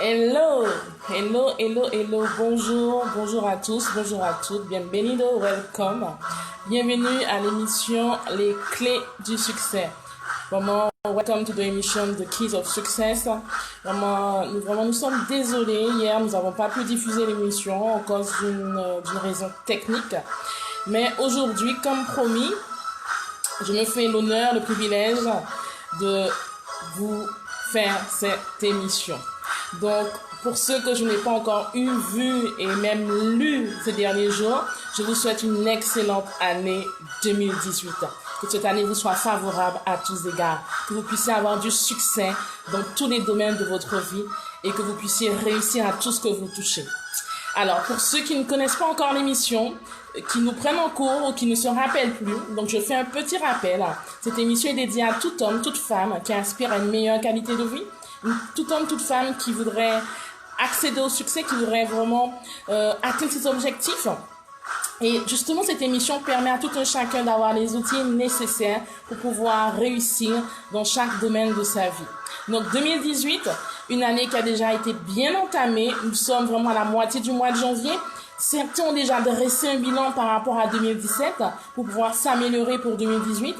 Hello, hello, hello, hello, bonjour, bonjour à tous, bonjour à toutes, bienvenido, welcome, bienvenue à l'émission Les Clés du Succès. Vraiment, welcome to the émission The Keys of Success. Vraiment, nous sommes désolés, hier nous n'avons pas pu diffuser l'émission en cause d'une raison technique. Mais aujourd'hui, comme promis, je me fais l'honneur, le privilège de vous faire cette émission. Donc, pour ceux que je n'ai pas encore vu et même lu ces derniers jours, je vous souhaite une excellente année 2018. Que cette année vous soit favorable à tous égards, que vous puissiez avoir du succès dans tous les domaines de votre vie et que vous puissiez réussir à tout ce que vous touchez. Alors, pour ceux qui ne connaissent pas encore l'émission, qui nous prennent en cours ou qui ne se rappellent plus, donc je fais un petit rappel. Cette émission est dédiée à tout homme, toute femme qui aspire à une meilleure qualité de vie, tout homme, toute femme qui voudrait accéder au succès, qui voudrait vraiment atteindre ses objectifs. Et justement, cette émission permet à tout un chacun d'avoir les outils nécessaires pour pouvoir réussir dans chaque domaine de sa vie. Donc 2018, une année qui a déjà été bien entamée. Nous sommes vraiment à la moitié du mois de janvier. Certains ont déjà dressé un bilan par rapport à 2017 pour pouvoir s'améliorer pour 2018.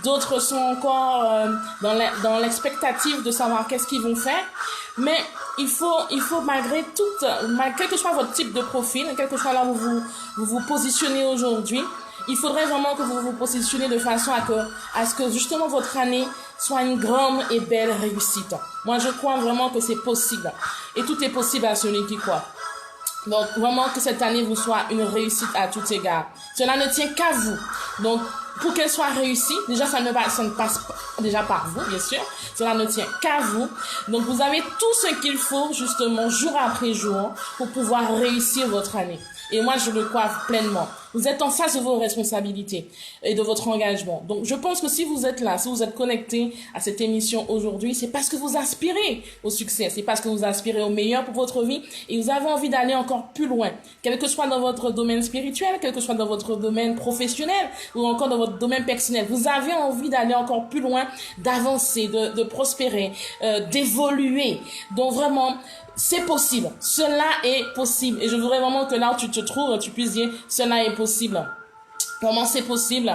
D'autres sont encore dans l'expectative de savoir qu'est-ce qu'ils vont faire. Mais il faut malgré tout, quel que soit votre type de profil, quel que soit là où vous positionnez aujourd'hui, il faudrait vraiment que vous vous positionnez de façon à ce que justement votre année soit une grande et belle réussite. Moi, je crois vraiment que c'est possible. Et tout est possible à celui qui croit. Donc, vraiment que cette année vous soit une réussite à tout égard. Cela ne tient qu'à vous. Donc, pour qu'elle soit réussie, déjà, ça ne passe pas déjà par vous, bien sûr. Cela ne tient qu'à vous. Donc, vous avez tout ce qu'il faut, justement, jour après jour, pour pouvoir réussir votre année. Et moi, je le crois pleinement. Vous êtes en face de vos responsabilités et de votre engagement. Donc, je pense que si vous êtes là, si vous êtes connecté à cette émission aujourd'hui, c'est parce que vous aspirez au succès. C'est parce que vous aspirez au meilleur pour votre vie et vous avez envie d'aller encore plus loin. Quel que soit dans votre domaine spirituel, quel que soit dans votre domaine professionnel ou encore dans votre domaine personnel. Vous avez envie d'aller encore plus loin, d'avancer, de prospérer, d'évoluer. Donc, vraiment, c'est possible. Cela est possible. Et je voudrais vraiment que là où tu te trouves, tu puisses dire, cela est possible. Vraiment, c'est possible.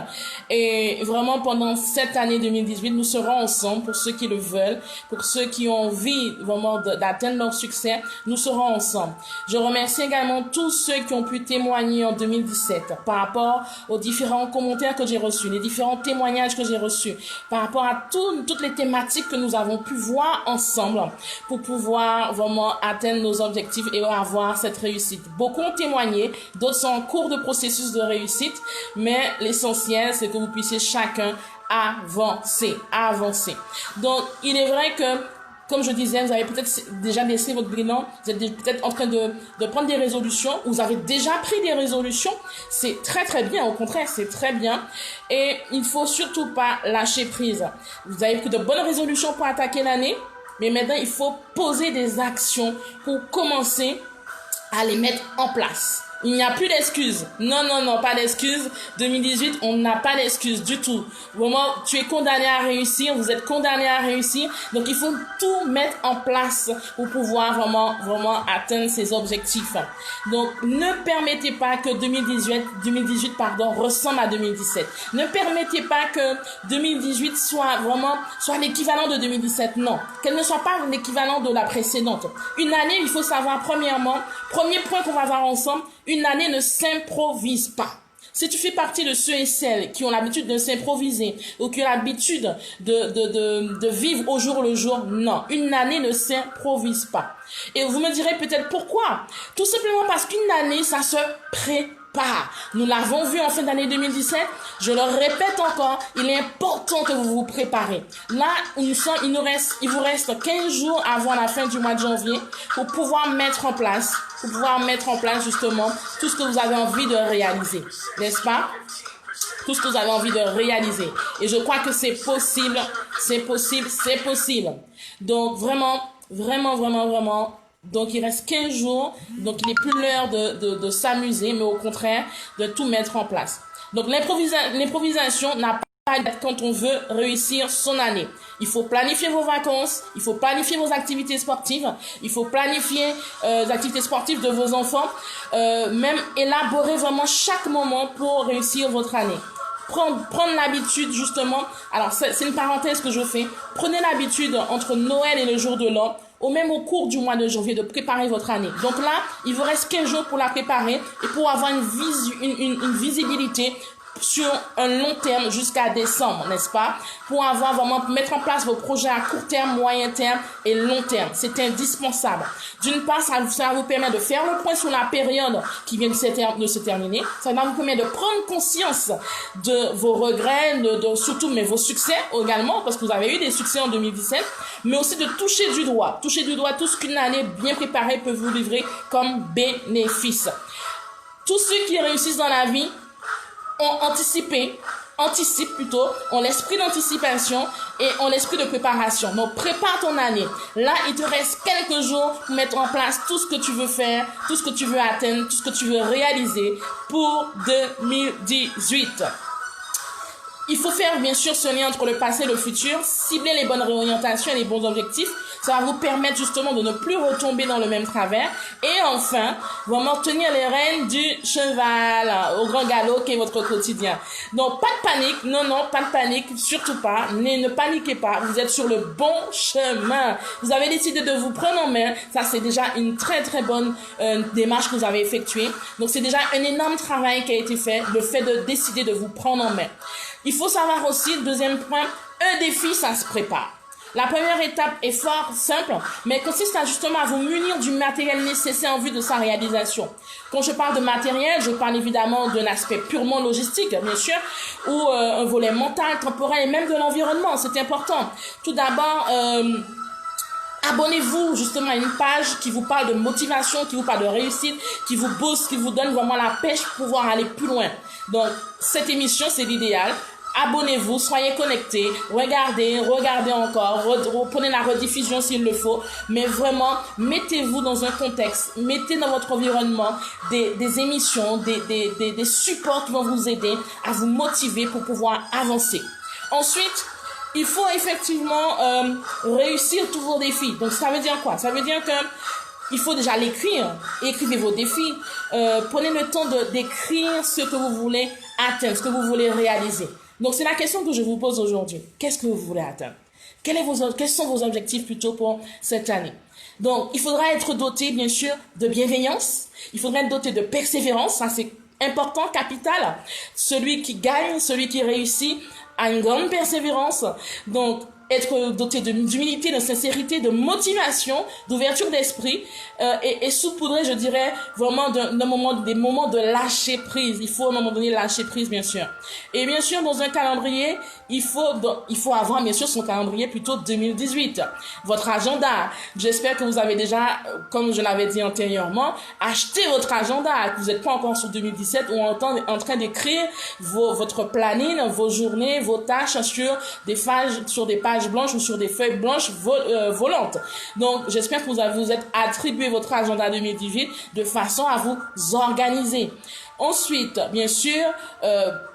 Et vraiment, pendant cette année 2018, nous serons ensemble pour ceux qui le veulent, pour ceux qui ont envie vraiment d'atteindre leur succès. Nous serons ensemble. Je remercie également tous ceux qui ont pu témoigner en 2017 par rapport aux différents commentaires que j'ai reçus, les différents témoignages que j'ai reçus, par rapport à toutes les thématiques que nous avons pu voir ensemble pour pouvoir vraiment atteindre nos objectifs et avoir cette réussite. Beaucoup ont témoigné, d'autres sont en cours de processus de réussite. Mais l'essentiel, c'est que vous puissiez chacun avancer. Donc, il est vrai que, comme je disais, vous avez peut-être déjà laissé votre bilan, vous êtes peut-être en train de prendre des résolutions, vous avez déjà pris des résolutions, c'est très très bien, au contraire, c'est très bien. Et il faut surtout pas lâcher prise. Vous avez pris de bonnes résolutions pour attaquer l'année, mais maintenant, il faut poser des actions pour commencer à les mettre en place. Il n'y a plus d'excuses. Non, pas d'excuses. 2018, on n'a pas d'excuses du tout. Vraiment, tu es condamné à réussir, vous êtes condamné à réussir. Donc, il faut tout mettre en place pour pouvoir vraiment atteindre ses objectifs. Donc, ne permettez pas que 2018 ressemble à 2017. Ne permettez pas que 2018 soit l'équivalent de 2017. Non. Qu'elle ne soit pas l'équivalent de la précédente. Une année, il faut savoir, premièrement, premier point qu'on va voir ensemble, une année ne s'improvise pas. Si tu fais partie de ceux et celles qui ont l'habitude de s'improviser ou qui ont l'habitude de vivre au jour le jour, non, une année ne s'improvise pas. Et vous me direz peut-être pourquoi? Tout simplement parce qu'une année, ça se prépare. Nous l'avons vu en fin d'année 2017. Je le répète encore, il est important que vous vous préparez. Là, il vous reste 15 jours avant la fin du mois de janvier pour pouvoir mettre en place justement tout ce que vous avez envie de réaliser. N'est-ce pas? Tout ce que vous avez envie de réaliser. Et je crois que c'est possible. Donc, vraiment. Donc, il reste 15 jours. Donc, il n'est plus l'heure de s'amuser, mais au contraire, de tout mettre en place. Donc, l'improvisation n'a pas quand on veut réussir son année. Il faut planifier vos vacances, il faut planifier vos activités sportives, il faut planifier les activités sportives de vos enfants, même élaborer vraiment chaque moment pour réussir votre année. Prendre l'habitude justement, alors c'est une parenthèse que je fais, prenez l'habitude entre Noël et le jour de l'an, ou même au cours du mois de janvier, de préparer votre année. Donc là, il vous reste 15 jours pour la préparer et pour avoir une visibilité sur un long terme jusqu'à décembre, n'est-ce pas? Pour avoir vraiment, mettre en place vos projets à court terme, moyen terme et long terme. C'est indispensable. D'une part, ça va vous permettre de faire le point sur la période qui vient de se terminer. Ça va vous permettre de prendre conscience de vos regrets, surtout, mais vos succès également, parce que vous avez eu des succès en 2017, mais aussi de toucher du doigt tout ce qu'une année bien préparée peut vous livrer comme bénéfice. Tous ceux qui réussissent dans la vie anticipent plutôt, ont l'esprit d'anticipation et ont l'esprit de préparation. Donc, prépare ton année. Là, il te reste quelques jours pour mettre en place tout ce que tu veux faire, tout ce que tu veux atteindre, tout ce que tu veux réaliser pour 2018. Il faut faire bien sûr ce lien entre le passé et le futur, cibler les bonnes réorientations et les bons objectifs. Ça va vous permettre justement de ne plus retomber dans le même travers. Et enfin, vraiment tenir les rênes du cheval au grand galop qui est votre quotidien. Donc, pas de panique. Non, pas de panique. Surtout pas. Ne paniquez pas. Vous êtes sur le bon chemin. Vous avez décidé de vous prendre en main. Ça, c'est déjà une très, très bonne démarche que vous avez effectuée. Donc, c'est déjà un énorme travail qui a été fait. Le fait de décider de vous prendre en main. Il faut savoir aussi, deuxième point, un défi, ça se prépare. La première étape est fort simple, mais consiste justement à vous munir du matériel nécessaire en vue de sa réalisation. Quand je parle de matériel, je parle évidemment d'un aspect purement logistique, bien sûr, ou un volet mental, temporel et même de l'environnement. C'est important. Tout d'abord, abonnez-vous justement à une page qui vous parle de motivation, qui vous parle de réussite, qui vous booste, qui vous donne vraiment la pêche pour pouvoir aller plus loin. Donc, cette émission, c'est l'idéal. Abonnez-vous, soyez connectés, regardez encore, prenez la rediffusion s'il le faut, mais vraiment, mettez-vous dans un contexte, mettez dans votre environnement des émissions, des supports qui vont vous aider à vous motiver pour pouvoir avancer. Ensuite, il faut effectivement réussir tous vos défis. Donc, ça veut dire quoi? Ça veut dire que il faut déjà l'écrire. Écrivez vos défis. Prenez le temps d'écrire ce que vous voulez atteindre, ce que vous voulez réaliser. Donc, c'est la question que je vous pose aujourd'hui. Qu'est-ce que vous voulez atteindre? Quels sont vos objectifs plutôt pour cette année? Donc, il faudra être doté, bien sûr, de bienveillance. Il faudra être doté de persévérance. Ça, c'est important, capital. Celui qui gagne, celui qui réussit a une grande persévérance. Donc, être doté d'humilité, de sincérité, de motivation, d'ouverture d'esprit et saupoudrer, je dirais, vraiment des moments de lâcher prise. Il faut à un moment donné lâcher prise, bien sûr. Et bien sûr, dans un calendrier, il faut avoir, bien sûr, son calendrier plutôt 2018. Votre agenda. J'espère que vous avez déjà, comme je l'avais dit antérieurement, acheté votre agenda, que vous n'êtes pas encore sur 2017 ou en train d'écrire votre planning, vos journées, vos tâches sur des pages blanches ou sur des feuilles blanches volantes. Donc, j'espère que vous êtes attribué votre agenda 2018 de façon à vous organiser. Ensuite, bien sûr,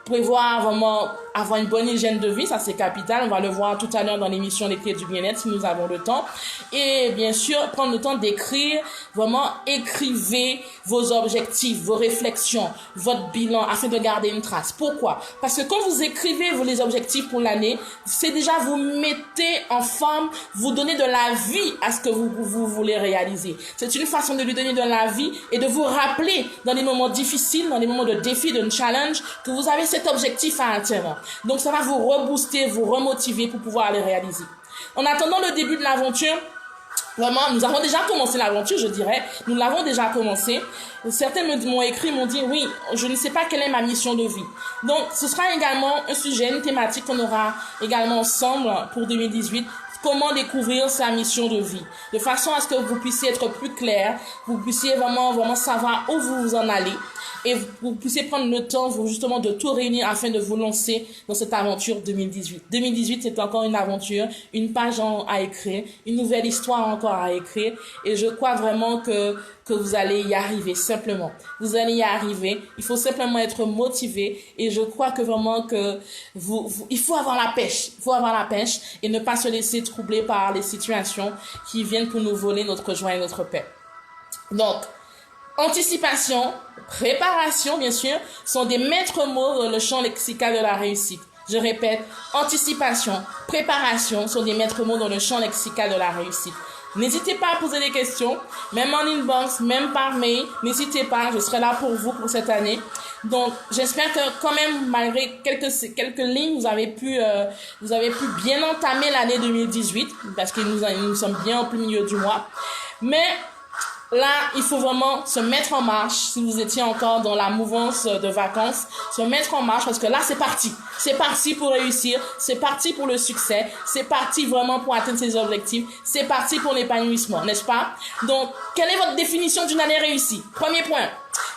prévoir vraiment avoir une bonne hygiène de vie, ça c'est capital. On va le voir tout à l'heure dans l'émission Les Clés du Bien-être si nous avons le temps. Et bien sûr, prendre le temps d'écrire, vraiment écrivez vos objectifs, vos réflexions, votre bilan afin de garder une trace. Pourquoi? Parce que quand vous écrivez les objectifs pour l'année, c'est déjà vous mettez en forme, vous donnez de la vie à ce que vous voulez réaliser. C'est une façon de lui donner de la vie et de vous rappeler dans les moments difficiles, dans les moments de défi, de challenge, que vous avez cet objectif à atteindre. Donc, ça va vous rebooster, vous remotiver pour pouvoir les réaliser. En attendant le début de l'aventure, vraiment, nous avons déjà commencé l'aventure, je dirais. Nous l'avons déjà commencé. Certains m'ont écrit, m'ont dit, oui, je ne sais pas quelle est ma mission de vie. Donc, ce sera également un sujet, une thématique qu'on aura également ensemble pour 2018. Comment découvrir sa mission de vie, de façon à ce que vous puissiez être plus clair, vous puissiez vraiment savoir où vous en allez et vous puissiez prendre le temps justement de tout réunir afin de vous lancer dans cette aventure 2018. 2018, c'est encore une aventure, une page à écrire, une nouvelle histoire encore à écrire et je crois vraiment que que vous allez y arriver, simplement. Vous allez y arriver. Il faut simplement être motivé. Et je crois que vraiment que il faut avoir la pêche. Il faut avoir la pêche et ne pas se laisser troubler par les situations qui viennent pour nous voler notre joie et notre paix. Donc, anticipation, préparation, bien sûr, sont des maîtres mots dans le champ lexical de la réussite. Je répète, anticipation, préparation sont des maîtres mots dans le champ lexical de la réussite. N'hésitez pas à poser des questions, même en inbox, même par mail. N'hésitez pas, je serai là pour vous pour cette année. Donc, j'espère que quand même, malgré quelques lignes, vous avez pu bien entamer l'année 2018, parce que nous sommes bien au plein milieu du mois. Mais là, il faut vraiment se mettre en marche. Si vous étiez encore dans la mouvance de vacances, se mettre en marche parce que là, c'est parti. C'est parti pour réussir. C'est parti pour le succès. C'est parti vraiment pour atteindre ses objectifs. C'est parti pour l'épanouissement, n'est-ce pas? Donc, quelle est votre définition d'une année réussie? Premier point.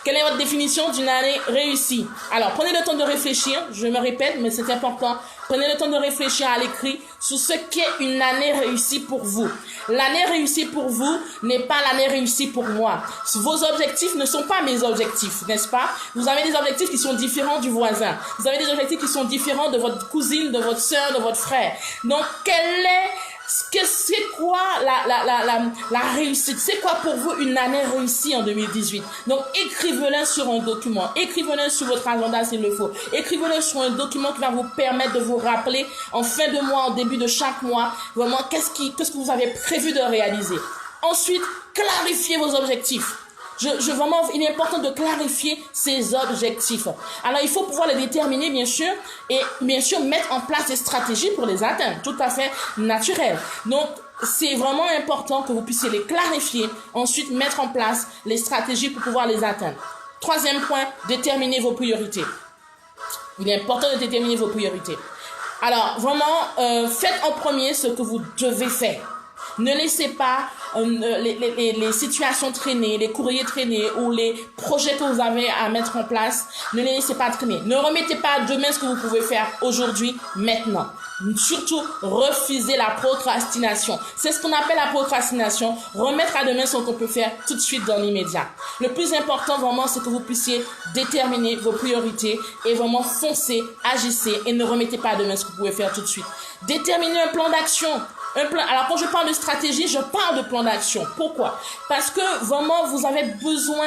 Quelle est votre définition d'une année réussie? Alors, prenez le temps de réfléchir. Je me répète, mais c'est important. Prenez le temps de réfléchir à l'écrit sur ce qu'est une année réussie pour vous. L'année réussie pour vous n'est pas l'année réussie pour moi. Vos objectifs ne sont pas mes objectifs, n'est-ce pas? Vous avez des objectifs qui sont différents du voisin. Vous avez des objectifs qui sont différents de votre cousine, de votre sœur, de votre frère. Donc, c'est quoi la réussite? C'est quoi pour vous une année réussie en 2018? Donc, écrivez-le sur un document. Écrivez-le sur votre agenda s'il le faut. Écrivez-le sur un document qui va vous permettre de vous rappeler en fin de mois, en début de chaque mois, vraiment qu'est-ce que vous avez prévu de réaliser. Ensuite, clarifiez vos objectifs. Vraiment, il est important de clarifier ces objectifs. Alors, il faut pouvoir les déterminer, bien sûr, et bien sûr, mettre en place des stratégies pour les atteindre. Tout à fait naturel. Donc, c'est vraiment important que vous puissiez les clarifier. Ensuite, mettre en place les stratégies pour pouvoir les atteindre. Troisième point, déterminer vos priorités. Il est important de déterminer vos priorités. Alors, vraiment, faites en premier ce que vous devez faire. Ne laissez pas les situations traîner, les courriers traîner ou les projets que vous avez à mettre en place. Ne les laissez pas traîner. Ne remettez pas à demain ce que vous pouvez faire aujourd'hui, maintenant. Surtout, refusez la procrastination. C'est ce qu'on appelle la procrastination. Remettre à demain ce qu'on peut faire tout de suite dans l'immédiat. Le plus important vraiment, c'est que vous puissiez déterminer vos priorités et vraiment foncer, agissez et ne remettez pas à demain ce que vous pouvez faire tout de suite. Déterminez un plan d'action. Alors, quand je parle de stratégie, je parle de plan d'action. Pourquoi? Parce que vraiment, vous avez besoin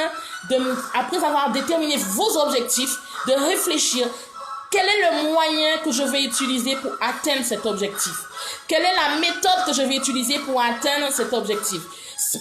après avoir déterminé vos objectifs, de réfléchir. Quel est le moyen que je vais utiliser pour atteindre cet objectif? Quelle est la méthode que je vais utiliser pour atteindre cet objectif?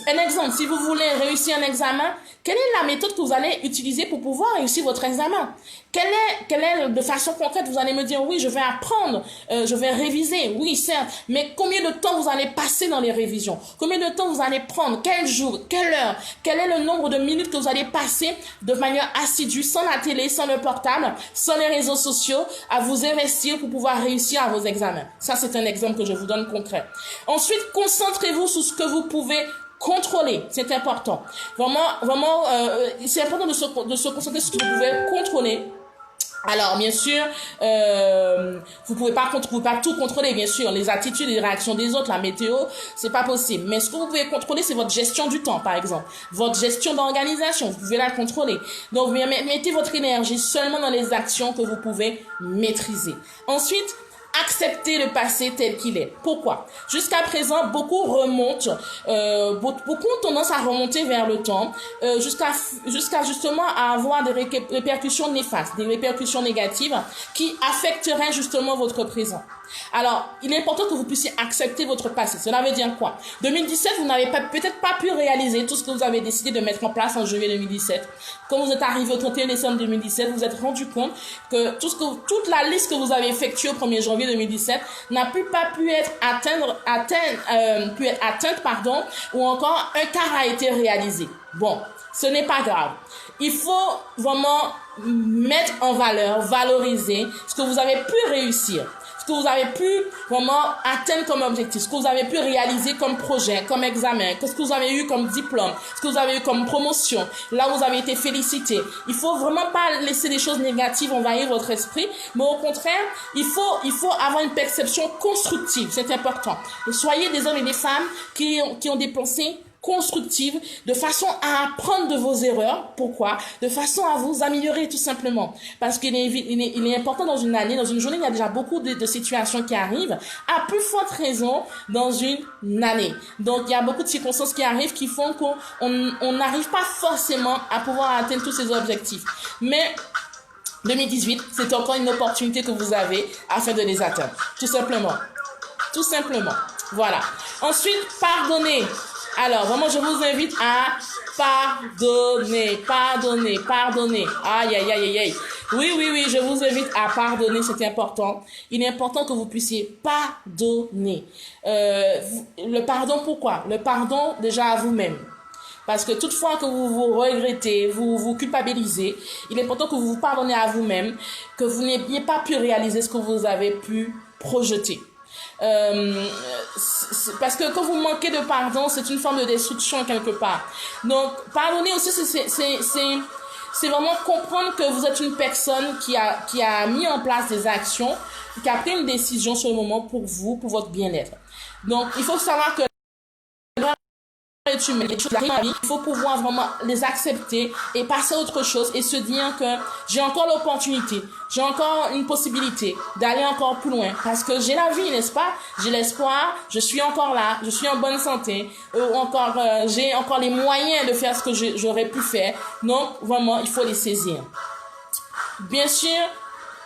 Un exemple, si vous voulez réussir un examen, quelle est la méthode que vous allez utiliser pour pouvoir réussir votre examen? Quelle est de façon concrète, vous allez me dire, oui, je vais apprendre, je vais réviser, oui, certes, mais combien de temps vous allez passer dans les révisions? Combien de temps vous allez prendre? Quel jour? Quelle heure? Quel est le nombre de minutes que vous allez passer de manière assidue, sans la télé, sans le portable, sans les réseaux sociaux, à vous investir pour pouvoir réussir à vos examens? Ça, c'est un exemple que je vous donne concret. Ensuite, concentrez-vous sur ce que vous pouvez contrôler, c'est important. Vraiment, c'est important de se concentrer sur ce que vous pouvez contrôler. Alors, bien sûr, vous pouvez pas tout contrôler, bien sûr. Les attitudes et les réactions des autres, la météo, c'est pas possible. Mais ce que vous pouvez contrôler, c'est votre gestion du temps, par exemple. Votre gestion d'organisation, vous pouvez la contrôler. Donc, mettez votre énergie seulement dans les actions que vous pouvez maîtriser. Ensuite, accepter le passé tel qu'il est. Pourquoi? Jusqu'à présent, beaucoup ont tendance à remonter vers le temps, jusqu'à justement à avoir des répercussions néfastes, des répercussions négatives qui affecteraient justement votre présent. Alors, il est important que vous puissiez accepter votre passé. Cela veut dire quoi? 2017, vous n'avez peut-être pas pu réaliser tout ce que vous avez décidé de mettre en place en juillet 2017. Quand vous êtes arrivé au 31 décembre 2017, vous vous êtes rendu compte que toute la liste que vous avez effectuée au 1er janvier 2017 n'a pas pu être atteinte, ou encore un quart a été réalisé. Bon, ce n'est pas grave. Il faut vraiment mettre en valeur, valoriser ce que vous avez pu réussir, ce que vous avez pu vraiment atteindre comme objectif, ce que vous avez pu réaliser comme projet, comme examen, ce que vous avez eu comme diplôme, ce que vous avez eu comme promotion, là où vous avez été félicité. Il faut vraiment pas laisser des choses négatives envahir votre esprit, mais au contraire, il faut avoir une perception constructive, c'est important. Et soyez des hommes et des femmes qui ont des pensées constructive, de façon à apprendre de vos erreurs. Pourquoi? De façon à vous améliorer tout simplement. Parce qu'il est important dans une année, dans une journée, il y a déjà beaucoup de situations qui arrivent, à plus forte raison dans une année. Donc, il y a beaucoup de circonstances qui arrivent qui font qu'on n'arrive pas forcément à pouvoir atteindre tous ces objectifs. Mais 2018, c'est encore une opportunité que vous avez afin de les atteindre. Tout simplement. Tout simplement. Voilà. Ensuite, pardonner. Alors, vraiment, je vous invite à pardonner. Pardonner. Pardonner. Aïe, aïe, aïe, aïe. Oui, je vous invite à pardonner, c'est important. Il est important que vous puissiez pardonner. Le pardon, pourquoi? Le pardon, déjà à vous-même. Parce que toutefois que vous vous regrettez, vous vous culpabilisez, il est important que vous vous pardonnez à vous-même, que vous n'ayez pas pu réaliser ce que vous avez pu projeter. Parce que quand vous manquez de pardon, c'est une forme de destruction quelque part. Donc, pardonner aussi, c'est vraiment comprendre que vous êtes une personne qui a mis en place des actions, qui a pris une décision sur le moment pour vous, pour votre bien-être. Donc, il faut savoir que il faut pouvoir vraiment les accepter et passer à autre chose et se dire que j'ai encore l'opportunité, j'ai encore une possibilité d'aller encore plus loin parce que j'ai la vie, n'est-ce pas? J'ai l'espoir, je suis encore là, je suis en bonne santé, ou encore j'ai encore les moyens de faire ce que j'aurais pu faire. Donc vraiment, il faut les saisir. Bien sûr,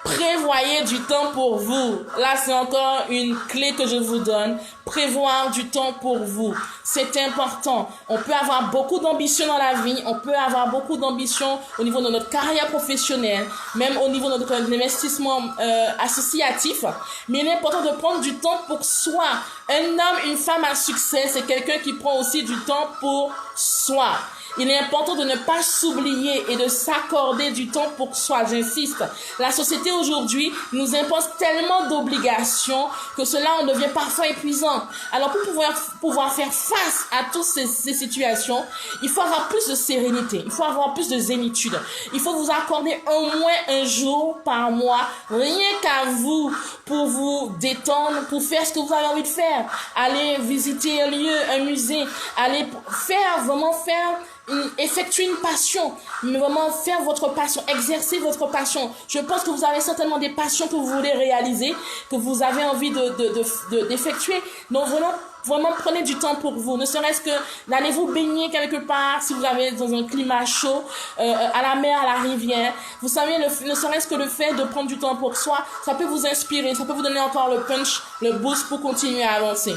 prévoyez du temps pour vous. Là, c'est encore une clé que je vous donne. Prévoir du temps pour vous. C'est important. On peut avoir beaucoup d'ambition dans la vie. On peut avoir beaucoup d'ambition au niveau de notre carrière professionnelle, même au niveau de notre investissement associatif. Mais il est important de prendre du temps pour soi. Un homme, une femme à succès, c'est quelqu'un qui prend aussi du temps pour soi. Il est important de ne pas s'oublier et de s'accorder du temps pour soi, j'insiste. La société aujourd'hui nous impose tellement d'obligations que cela en devient parfois épuisant. Alors pour pouvoir faire face à toutes ces situations, il faut avoir plus de sérénité, il faut avoir plus de zénitude. Il faut vous accorder au moins un jour par mois, rien qu'à vous, pour vous détendre, pour faire ce que vous avez envie de faire. Aller visiter un lieu, un musée, aller effectuer une passion, mais vraiment faire votre passion, exercer votre passion. Je pense que vous avez certainement des passions que vous voulez réaliser, que vous avez envie d'effectuer. Donc vraiment prenez du temps pour vous. Ne serait-ce que d'aller vous baigner quelque part, si vous avez dans un climat chaud, à la mer, à la rivière. Vous savez, ne serait-ce que le fait de prendre du temps pour soi, ça peut vous inspirer, ça peut vous donner encore le punch, le boost pour continuer à avancer.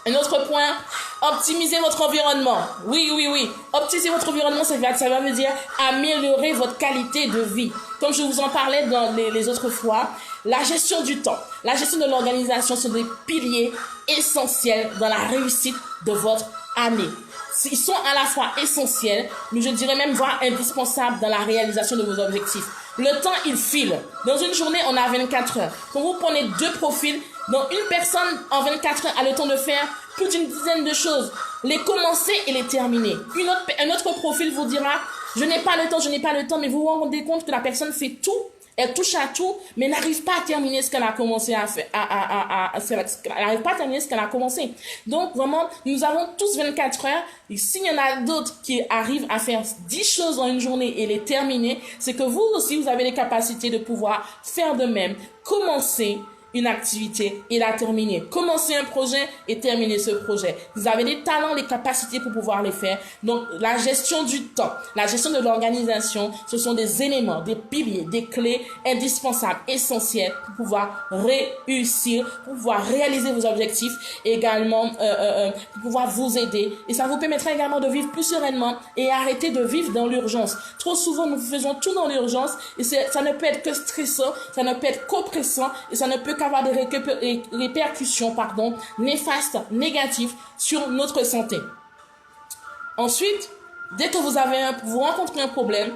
Un autre point, optimisez votre environnement. Oui. Optimiser votre environnement, ça veut dire améliorer votre qualité de vie. Comme je vous en parlais dans les autres fois, la gestion du temps, la gestion de l'organisation sont des piliers essentiels dans la réussite de votre année. Ils sont à la fois essentiels, mais je dirais même voire indispensables dans la réalisation de vos objectifs. Le temps, il file. Dans une journée, on a 24 heures. Quand vous prenez deux profils, donc une personne en 24 heures a le temps de faire plus d'une dizaine de choses. Les commencer et les terminer. Un autre profil vous dira, je n'ai pas le temps, mais vous vous rendez compte que la personne fait tout, elle touche à tout, mais n'arrive pas à terminer ce qu'elle a commencé à faire, elle n'arrive pas à terminer ce qu'elle a commencé. Donc, vraiment, nous avons tous 24 heures. Et s'il y en a d'autres qui arrivent à faire 10 choses dans une journée et les terminer, c'est que vous aussi, vous avez les capacités de pouvoir faire de même. Commencer une activité et la terminer. Commencer un projet et terminer ce projet. Vous avez les talents, les capacités pour pouvoir les faire. Donc, la gestion du temps, la gestion de l'organisation, ce sont des éléments, des piliers, des clés indispensables, essentielles pour pouvoir réussir, pour pouvoir réaliser vos objectifs et également pour pouvoir vous aider. Et ça vous permettra également de vivre plus sereinement et arrêter de vivre dans l'urgence. Trop souvent, nous faisons tout dans l'urgence et ça ne peut être que stressant, ça ne peut être qu'oppressant et ça ne peut avoir des répercussions néfastes, négatives sur notre santé. Ensuite, dès que vous rencontrez un problème,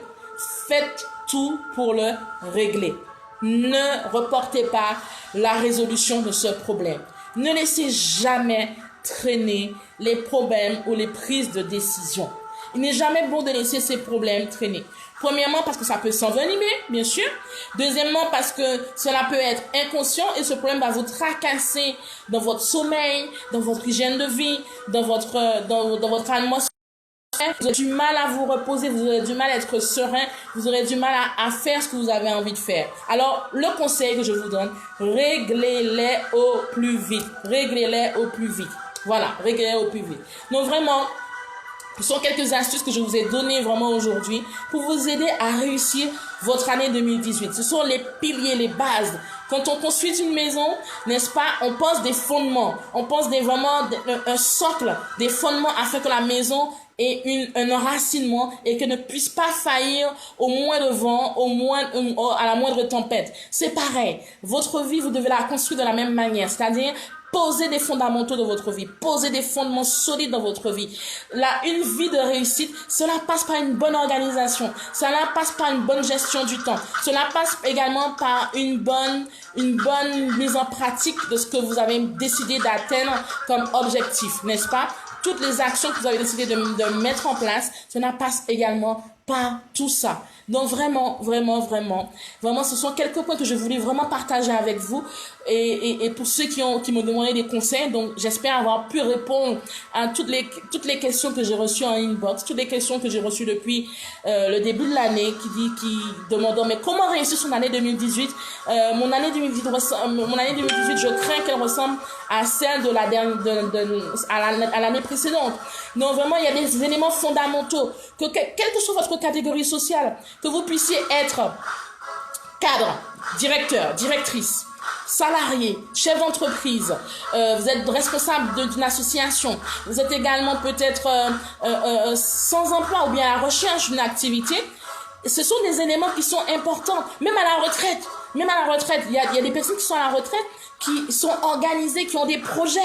faites tout pour le régler. Ne reportez pas la résolution de ce problème. Ne laissez jamais traîner les problèmes ou les prises de décision. Il n'est jamais bon de laisser ces problèmes traîner. Premièrement, parce que ça peut s'envenimer, bien sûr. Deuxièmement, parce que cela peut être inconscient et ce problème va vous tracasser dans votre sommeil, dans votre hygiène de vie, dans votre atmosphère. Vous aurez du mal à vous reposer, vous aurez du mal à être serein, vous aurez du mal à faire ce que vous avez envie de faire. Alors, le conseil que je vous donne, réglez-les au plus vite. Réglez-les au plus vite. Voilà, réglez-les au plus vite. Donc vraiment, ce sont quelques astuces que je vous ai données vraiment aujourd'hui pour vous aider à réussir votre année 2018. Ce sont les piliers, les bases. Quand on construit une maison, n'est-ce pas, on pose des fondements. On pose vraiment un socle, des fondements afin que la maison ait un enracinement et qu'elle ne puisse pas faillir au moindre vent, à la moindre tempête. C'est pareil. Votre vie, vous devez la construire de la même manière. C'est-à-dire, posez des fondamentaux de votre vie, posez des fondements solides dans votre vie. Une vie de réussite, cela passe par une bonne organisation, cela passe par une bonne gestion du temps, cela passe également par une bonne mise en pratique de ce que vous avez décidé d'atteindre comme objectif, n'est-ce pas? Toutes les actions que vous avez décidé de mettre en place, cela passe également par tout ça. Donc vraiment, ce sont quelques points que je voulais vraiment partager avec vous et pour ceux qui me demandaient des conseils. Donc j'espère avoir pu répondre à toutes les questions que j'ai reçues en inbox, toutes les questions que j'ai reçues depuis le début de l'année qui demandent mais comment réussir son année 2018. Mon année 2018, je crains qu'elle ressemble à celle de à l'année précédente. Donc vraiment, il y a des éléments fondamentaux quelle que soit votre catégorie sociale, que vous puissiez être cadre, directeur, directrice, salarié, chef d'entreprise, vous êtes responsable d'une association, vous êtes également peut-être sans emploi ou bien à la recherche d'une activité. Ce sont des éléments qui sont importants, même à la retraite. Même à la retraite, il y a des personnes qui sont à la retraite, qui sont organisées, qui ont des projets.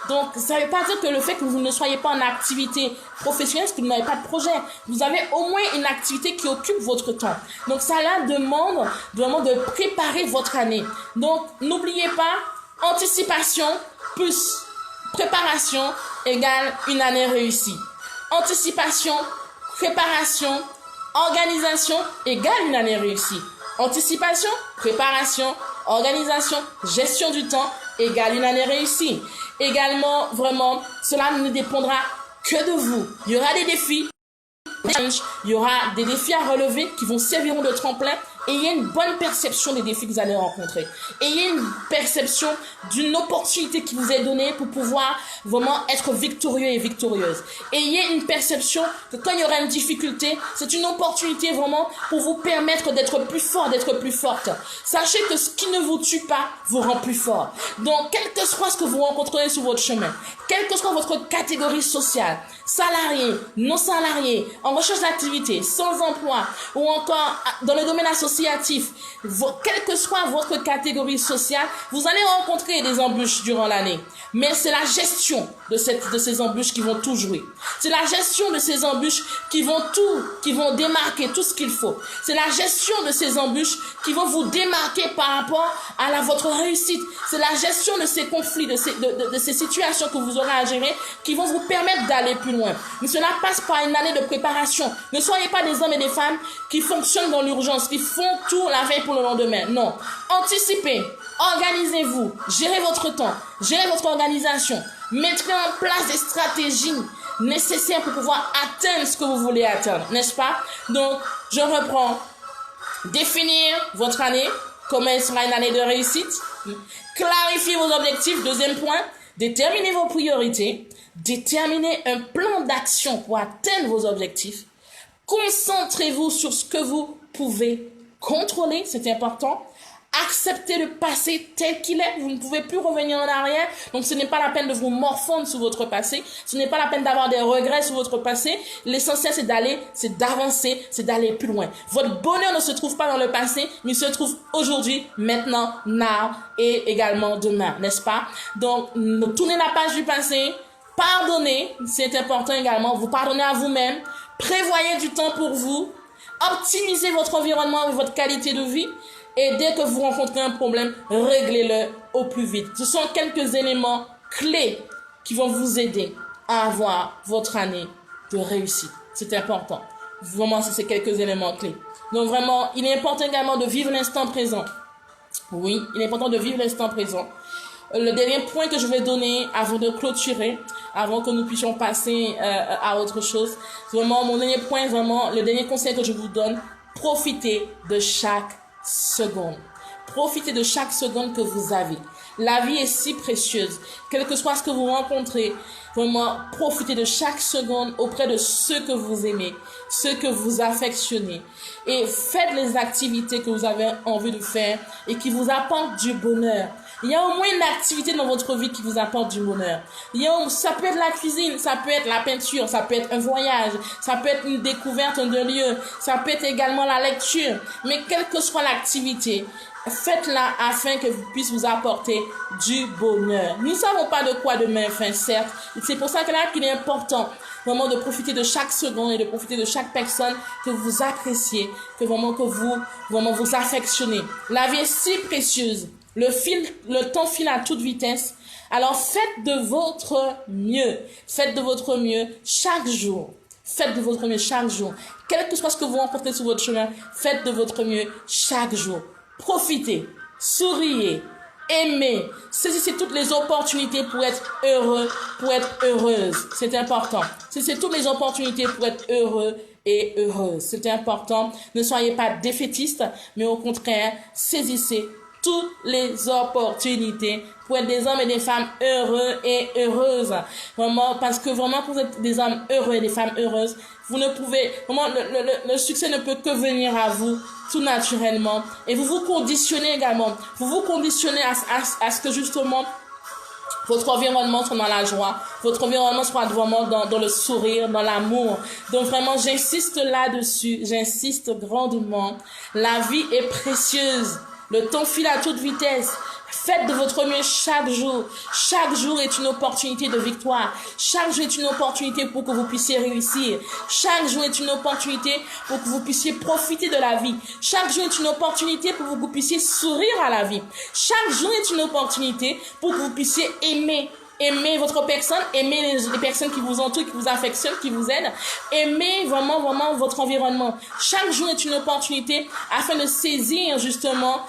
Donc, ça ne veut pas dire que le fait que vous ne soyez pas en activité professionnelle, c'est que vous n'avez pas de projet. Vous avez au moins une activité qui occupe votre temps. Donc, ça là demande vraiment de préparer votre année. Donc, n'oubliez pas, anticipation plus préparation égale une année réussie. Anticipation, préparation, organisation égale une année réussie. Anticipation, préparation, organisation, gestion du temps égale une année réussie. Également, vraiment, cela ne dépendra que de vous. Il y aura des défis, il y aura des défis à relever qui vous serviront de tremplin. Ayez une bonne perception des défis que vous allez rencontrer. Ayez une perception d'une opportunité qui vous est donnée pour pouvoir vraiment être victorieux et victorieuse. Ayez une perception que quand il y aura une difficulté, c'est une opportunité vraiment pour vous permettre d'être plus fort, d'être plus forte. Sachez que ce qui ne vous tue pas vous rend plus fort. Donc, quel que soit ce que vous rencontrez sur votre chemin, quelle que soit votre catégorie sociale, salarié, non salarié, en recherche d'activité, sans emploi ou encore dans le domaine associatif, quelle que soit votre catégorie sociale, vous allez rencontrer des embûches durant l'année. Mais c'est la gestion de ces embûches qui vont tout jouer. C'est la gestion de ces embûches qui vont démarquer tout ce qu'il faut. C'est la gestion de ces embûches qui vont vous démarquer par rapport à votre réussite. C'est la gestion de ces conflits, de ces situations que vous aurez à gérer qui vont vous permettre d'aller plus loin. Mais cela passe par une année de préparation. Ne soyez pas des hommes et des femmes qui fonctionnent dans l'urgence, qui font tout la veille pour le lendemain. Non. Anticipez. Organisez-vous. Gérez votre temps. Gérez votre organisation. Mettez en place des stratégies nécessaires pour pouvoir atteindre ce que vous voulez atteindre. N'est-ce pas? Donc, je reprends. Définir votre année. Comment elle sera une année de réussite. Clarifiez vos objectifs. Deuxième point. Déterminez vos priorités. Déterminez un plan d'action pour atteindre vos objectifs. Concentrez-vous sur ce que vous pouvez contrôler, c'est important. Acceptez le passé tel qu'il est. Vous ne pouvez plus revenir en arrière. Donc, ce n'est pas la peine de vous morfondre sur votre passé. Ce n'est pas la peine d'avoir des regrets sur votre passé. L'essentiel, c'est d'avancer, c'est d'aller plus loin. Votre bonheur ne se trouve pas dans le passé, mais il se trouve aujourd'hui, maintenant, now et également demain, n'est-ce pas? Donc, ne tournez la page du passé. Pardonnez, c'est important également. Vous pardonnez à vous-même. Prévoyez du temps pour vous. Optimisez votre environnement et votre qualité de vie. Et dès que vous rencontrez un problème, réglez-le au plus vite. Ce sont quelques éléments clés qui vont vous aider à avoir votre année de réussite. C'est important. Vraiment, c'est ces quelques éléments clés. Donc vraiment, il est important également de vivre l'instant présent. Oui, il est important de vivre l'instant présent. Le dernier point que je vais donner avant de clôturer, avant que nous puissions passer à autre chose, vraiment mon dernier point, vraiment le dernier conseil que je vous donne, profitez de chaque seconde. Profitez de chaque seconde que vous avez. La vie est si précieuse. Quel que soit ce que vous rencontrez, vraiment, profitez de chaque seconde auprès de ceux que vous aimez, ceux que vous affectionnez. Et faites les activités que vous avez envie de faire et qui vous apportent du bonheur. Il y a au moins une activité dans votre vie qui vous apporte du bonheur. Ça peut être la cuisine, ça peut être la peinture, ça peut être un voyage, ça peut être une découverte de lieu, ça peut être également la lecture. Mais quelle que soit l'activité, faites-la afin que vous puissiez vous apporter du bonheur. Nous ne savons pas de quoi demain fait, certes. C'est pour ça que là qu'il est important vraiment de profiter de chaque seconde et de profiter de chaque personne que vous appréciez, que vous affectionnez. La vie est si précieuse. Le temps file à toute vitesse. Alors faites de votre mieux. Faites de votre mieux chaque jour. Faites de votre mieux chaque jour. Quel que soit ce que vous rencontrez sur votre chemin, faites de votre mieux chaque jour. Profitez, souriez, aimez, saisissez toutes les opportunités pour être heureux, pour être heureuse. C'est important. Saisissez toutes les opportunités pour être heureux et heureuse. C'est important. Ne soyez pas défaitistes, mais au contraire, saisissez toutes les opportunités pour être des hommes et des femmes heureux et heureuses. Vraiment, parce que vraiment, pour être des hommes heureux et des femmes heureuses, vous ne pouvez, vraiment, le succès ne peut que venir à vous tout naturellement. Et vous vous conditionnez également. Vous vous conditionnez à ce que justement, votre environnement soit dans la joie, votre environnement soit vraiment dans le sourire, dans l'amour. Donc vraiment, j'insiste là-dessus, j'insiste grandement. La vie est précieuse. Le temps file à toute vitesse. Faites de votre mieux chaque jour. Chaque jour est une opportunité de victoire. Chaque jour est une opportunité pour que vous puissiez réussir. Chaque jour est une opportunité pour que vous puissiez profiter de la vie. Chaque jour est une opportunité pour que vous puissiez sourire à la vie. Chaque jour est une opportunité pour que vous puissiez aimer votre personne, aimer les personnes qui vous entourent, qui vous affectionnent, qui vous aident. Aimez vraiment votre environnement. Chaque jour est une opportunité afin de saisir justement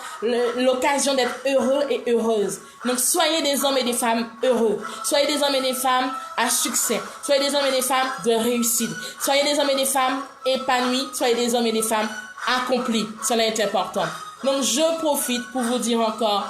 l'occasion d'être heureux et heureuse. Donc soyez des hommes et des femmes heureux. Soyez des hommes et des femmes à succès. Soyez des hommes et des femmes de réussite. Soyez des hommes et des femmes épanouis. Soyez des hommes et des femmes accomplis. Cela est important. Donc je profite pour vous dire encore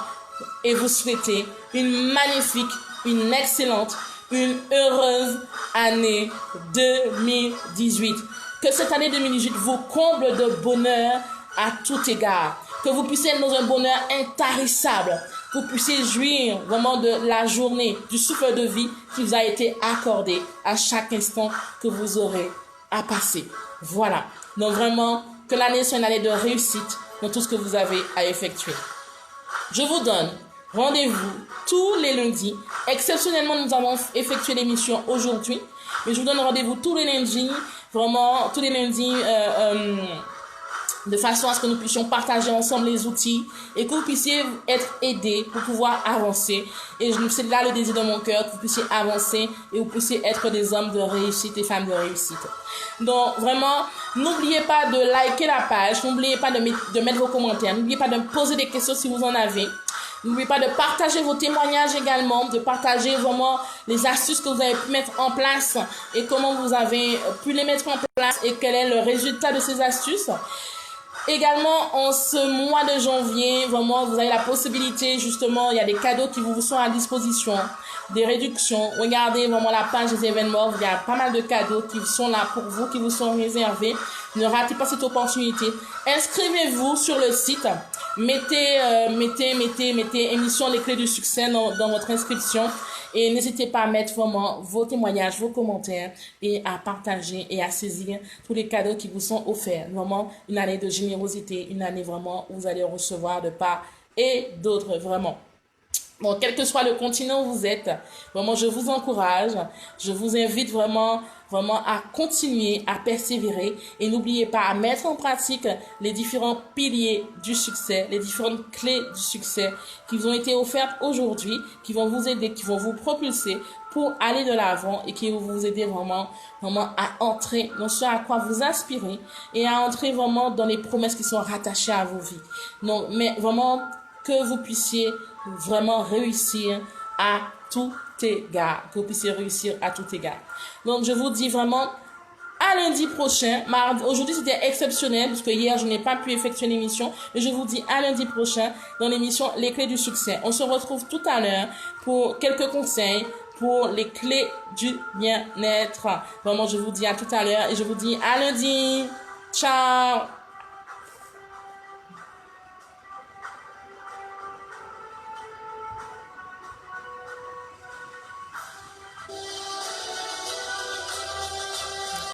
et vous souhaiter une magnifique, une excellente, une heureuse année 2018. Que cette année 2018 vous comble de bonheur à tout égard. Que vous puissiez être dans un bonheur intarissable. Que vous puissiez jouir vraiment de la journée, du souffle de vie qui vous a été accordé à chaque instant que vous aurez à passer. Voilà. Donc vraiment, que l'année soit une année de réussite dans tout ce que vous avez à effectuer. Je vous donne rendez-vous tous les lundis. Exceptionnellement, nous avons effectué l'émission aujourd'hui. Mais je vous donne rendez-vous tous les lundis. Vraiment, tous les lundis, de façon à ce que nous puissions partager ensemble les outils et que vous puissiez être aidés pour pouvoir avancer. Et c'est là le désir de mon cœur, que vous puissiez avancer et vous puissiez être des hommes de réussite et femmes de réussite. Donc, vraiment, n'oubliez pas de liker la page. N'oubliez pas de mettre vos commentaires. N'oubliez pas de me poser des questions si vous en avez. N'oubliez pas de partager vos témoignages également, de partager vraiment les astuces que vous avez pu mettre en place et comment vous avez pu les mettre en place et quel est le résultat de ces astuces. Également, en ce mois de janvier, vraiment, vous avez la possibilité, justement, il y a des cadeaux qui vous sont à disposition, des réductions. Regardez vraiment la page des événements, il y a pas mal de cadeaux qui sont là pour vous, qui vous sont réservés. Ne ratez pas cette opportunité. Inscrivez-vous sur le site. Mettez émission Les Clés du Succès dans votre inscription. Et n'hésitez pas à mettre vraiment vos témoignages, vos commentaires et à partager et à saisir tous les cadeaux qui vous sont offerts. Vraiment, une année de générosité, une année vraiment où vous allez recevoir de part et d'autre, vraiment. Bon, quel que soit le continent où vous êtes, vraiment, je vous encourage, je vous invite vraiment à continuer, à persévérer et n'oubliez pas à mettre en pratique les différents piliers du succès, les différentes clés du succès qui vous ont été offertes aujourd'hui, qui vont vous aider, qui vont vous propulser pour aller de l'avant et qui va vous aider vraiment à entrer dans ce à quoi vous aspirez et à entrer vraiment dans les promesses qui sont rattachées à vos vies. Donc, mais vraiment que vous puissiez vraiment réussir à tout égard. Que vous puissiez réussir à tout égard. Donc, je vous dis vraiment à lundi prochain. Aujourd'hui, c'était exceptionnel parce que hier, je n'ai pas pu effectuer l'émission. Mais je vous dis à lundi prochain dans l'émission Les Clés du Succès. On se retrouve tout à l'heure pour quelques conseils pour les clés du bien-être. Vraiment, je vous dis à tout à l'heure et je vous dis à lundi. Ciao!